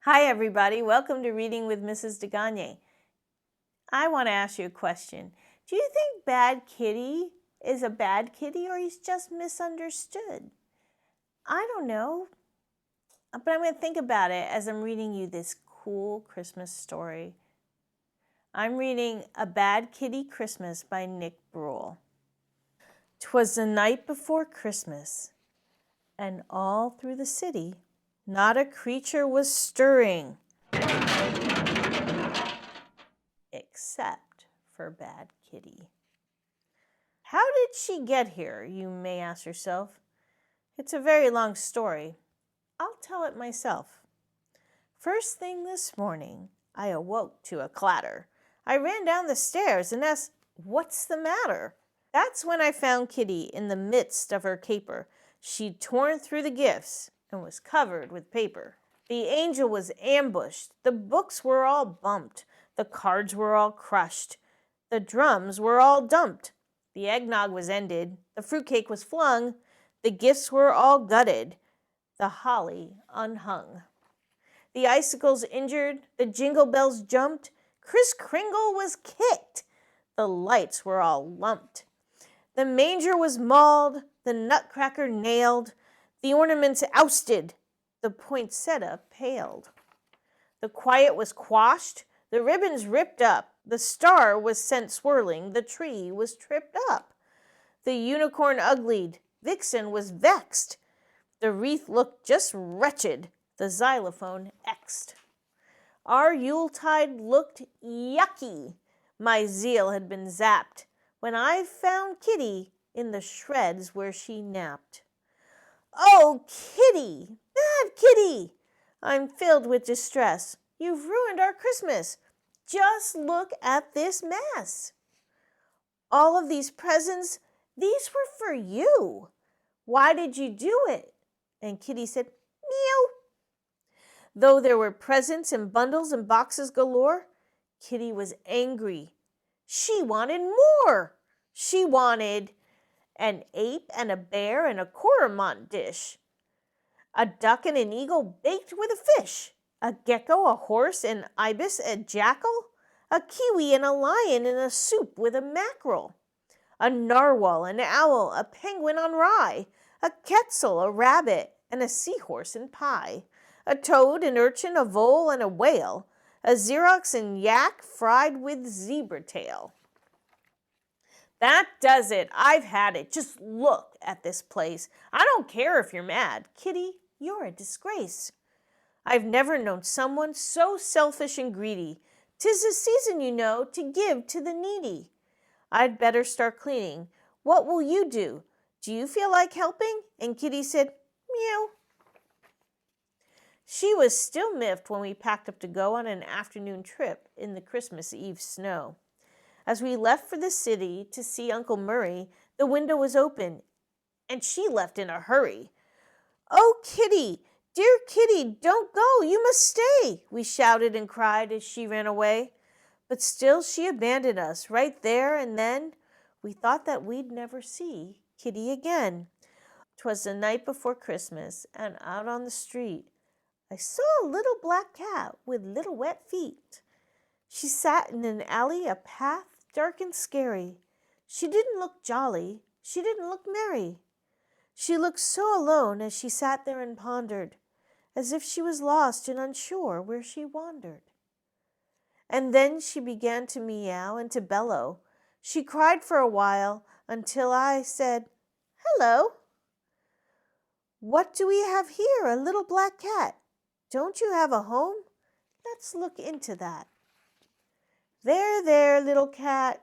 Hi, everybody. Welcome to Reading with Mrs. DeGagne. I want to ask you a question. Do you think Bad Kitty is a bad kitty or he's just misunderstood? I don't know, but I'm going to think about it as I'm reading you this cool Christmas story. I'm reading A Bad Kitty Christmas by Nick Bruhl. 'Twas the night before Christmas, and all through the city not a creature was stirring except for Bad Kitty. How did she get here, you may ask yourself? It's a very long story. I'll tell it myself. First thing this morning, I awoke to a clatter. I ran down the stairs and asked, "What's the matter?" That's when I found Kitty in the midst of her caper. She'd torn through the gifts and was covered with paper. The angel was ambushed. The books were all bumped. The cards were all crushed. The drums were all dumped. The eggnog was ended. The fruitcake was flung. The gifts were all gutted. The holly unhung. The icicles injured. The jingle bells jumped. Kris Kringle was kicked. The lights were all lumped. The manger was mauled. The nutcracker nailed. The ornaments ousted. The poinsettia paled. The quiet was quashed. The ribbons ripped up. The star was sent swirling. The tree was tripped up. The unicorn uglied. Vixen was vexed. The wreath looked just wretched. The xylophone exed. Our Yuletide looked yucky. My zeal had been zapped when I found Kitty in the shreds where she napped. Oh, Kitty! Bad Kitty! I'm filled with distress. You've ruined our Christmas. Just look at this mess. All of these presents, these were for you. Why did you do it? And Kitty said, meow. Though there were presents and bundles and boxes galore, Kitty was angry. She wanted more. She wanted an ape and a bear and a cormorant dish, a duck and an eagle baked with a fish, a gecko, a horse, an ibis, a jackal, a kiwi and a lion in a soup with a mackerel, a narwhal, an owl, a penguin on rye, a quetzal, a rabbit, and a seahorse in pie, a toad, an urchin, a vole, and a whale, a xerox and yak fried with zebra tail. That does it. I've had it. Just look at this place. I don't care if you're mad. Kitty, you're a disgrace. I've never known someone so selfish and greedy. 'Tis the season, you know, to give to the needy. I'd better start cleaning. What will you do? Do you feel like helping? And Kitty said, meow. She was still miffed when we packed up to go on an afternoon trip in the Christmas Eve snow. As we left for the city to see Uncle Murray, the window was open, and she left in a hurry. Oh, Kitty, dear Kitty, don't go, you must stay, we shouted and cried as she ran away. But still she abandoned us right there and then. We thought that we'd never see Kitty again. 'Twas the night before Christmas, and out on the street I saw a little black cat with little wet feet. She sat in an alley, a path dark and scary. She didn't look jolly, she didn't look merry. She looked so alone as she sat there and pondered, as if she was lost and unsure where she wandered. And then she began to meow and to bellow. She cried for a while until I said, hello. What do we have here? A little black cat. Don't you have a home? Let's look into that. There, little cat.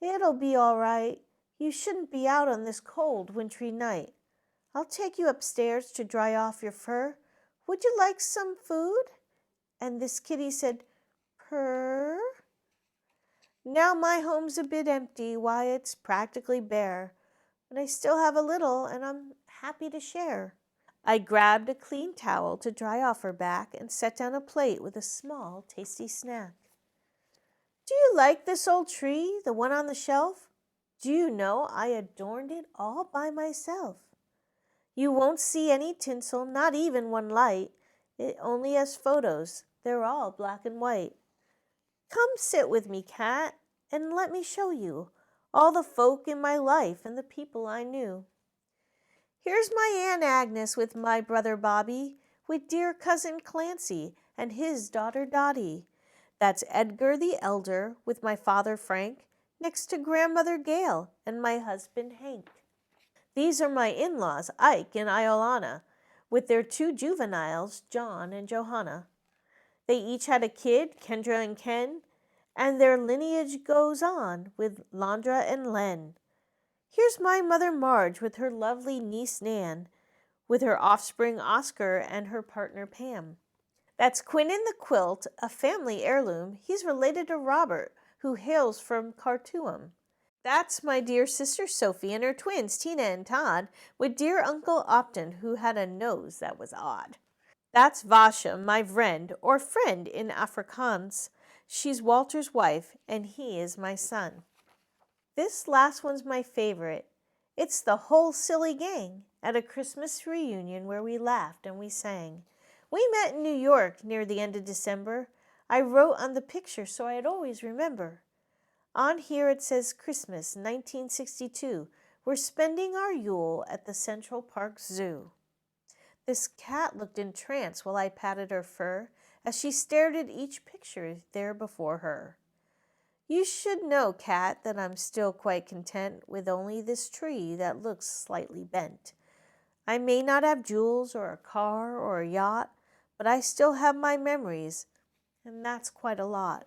It'll be all right. You shouldn't be out on this cold, wintry night. I'll take you upstairs to dry off your fur. Would you like some food? And this kitty said, purr. Now my home's a bit empty, why it's practically bare, but I still have a little and I'm happy to share. I grabbed a clean towel to dry off her back and set down a plate with a small, tasty snack. Do you like this old tree, the one on the shelf? Do you know I adorned it all by myself? You won't see any tinsel, not even one light. It only has photos. They're all black and white. Come sit with me, Cat, and let me show you all the folk in my life and the people I knew. Here's my Aunt Agnes with my brother Bobby, with dear cousin Clancy and his daughter Dottie. That's Edgar the elder with my father Frank, next to grandmother Gail and my husband Hank. These are my in-laws, Ike and Iolana, with their two juveniles, John and Johanna. They each had a kid, Kendra and Ken, and their lineage goes on with Landra and Len. Here's my mother Marge with her lovely niece Nan, with her offspring Oscar and her partner Pam. That's Quinnen the quilt, a family heirloom. He's related to Robert, who hails from Khartoum. That's my dear sister Sophie and her twins Tina and Todd, with dear Uncle Opton, who had a nose that was odd. That's Vasha, my friend, or friend in Afrikaans. She's Walter's wife, and he is my son. This last one's my favorite. It's the whole silly gang at a Christmas reunion where we laughed and we sang. We met in New York near the end of December. I wrote on the picture so I'd always remember. On here it says Christmas 1962. We're spending our Yule at the Central Park Zoo. This cat looked entranced while I patted her fur as she stared at each picture there before her. You should know, Cat, that I'm still quite content with only this tree that looks slightly bent. I may not have jewels or a car or a yacht, but I still have my memories, and that's quite a lot.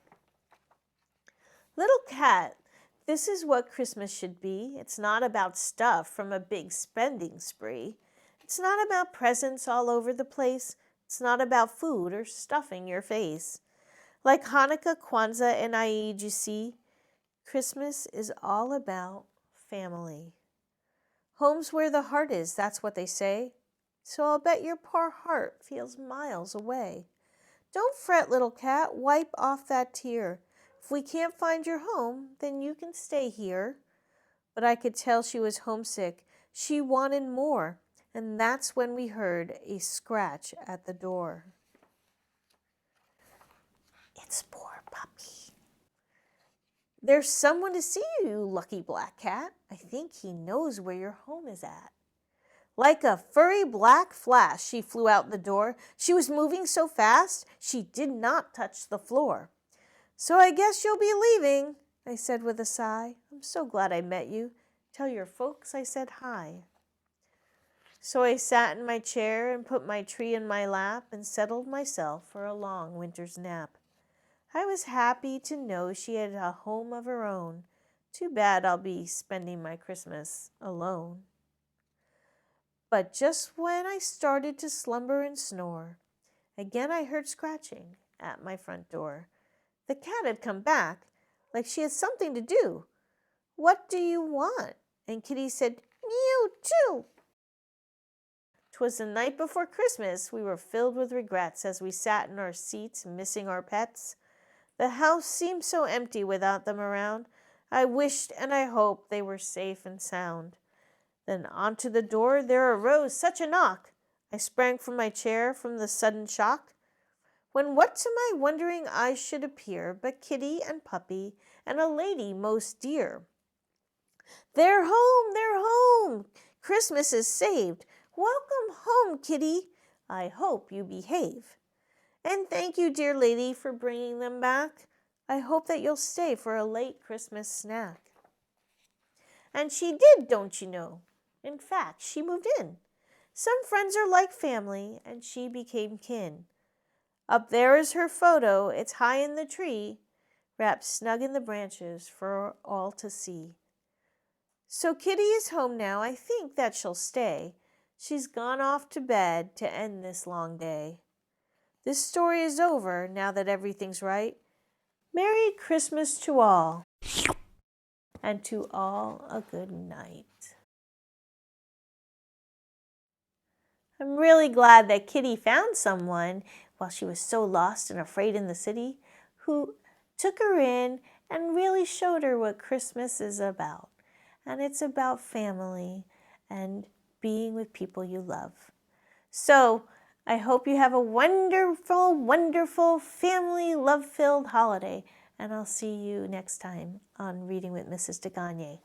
Little Cat, this is what Christmas should be. It's not about stuff from a big spending spree. It's not about presents all over the place. It's not about food or stuffing your face. Like Hanukkah, Kwanzaa, and Eid, you see, Christmas is all about family. Home's where the heart is, that's what they say. So I'll bet your poor heart feels miles away. Don't fret, little cat, wipe off that tear. If we can't find your home, then you can stay here. But I could tell she was homesick. She wanted more, and that's when we heard a scratch at the door. It's poor puppy. There's someone to see you, lucky black cat. I think he knows where your home is at. Like a furry black flash, she flew out the door. She was moving so fast, she did not touch the floor. So I guess you'll be leaving, I said with a sigh. I'm so glad I met you. Tell your folks I said hi. So I sat in my chair and put my tree in my lap and settled myself for a long winter's nap. I was happy to know she had a home of her own. Too bad I'll be spending my Christmas alone. But just when I started to slumber and snore, again I heard scratching at my front door. The cat had come back, like she had something to do. What do you want? And Kitty said, "You too." 'Twas the night before Christmas. We were filled with regrets as we sat in our seats, missing our pets. The house seemed so empty without them around. I wished and I hoped they were safe and sound. Then onto the door there arose such a knock. I sprang from my chair from the sudden shock, when what to my wondering eyes should appear but Kitty and Puppy and a lady most dear. They're home, they're home! Christmas is saved. Welcome home, Kitty. I hope you behave. And thank you, dear lady, for bringing them back. I hope that you'll stay for a late Christmas snack. And she did, don't you know? In fact, she moved in. Some friends are like family, and she became kin. Up there is her photo. It's high in the tree, wrapped snug in the branches for all to see. So Kitty is home now. I think that she'll stay. She's gone off to bed to end this long day. This story is over now that everything's right. Merry Christmas to all, and to all a good night. I'm really glad that Kitty found someone while she was so lost and afraid in the city, who took her in and really showed her what Christmas is about. And it's about family and being with people you love. So I hope you have a wonderful, wonderful, family, love-filled holiday, and I'll see you next time on Reading with Mrs. DeGagne.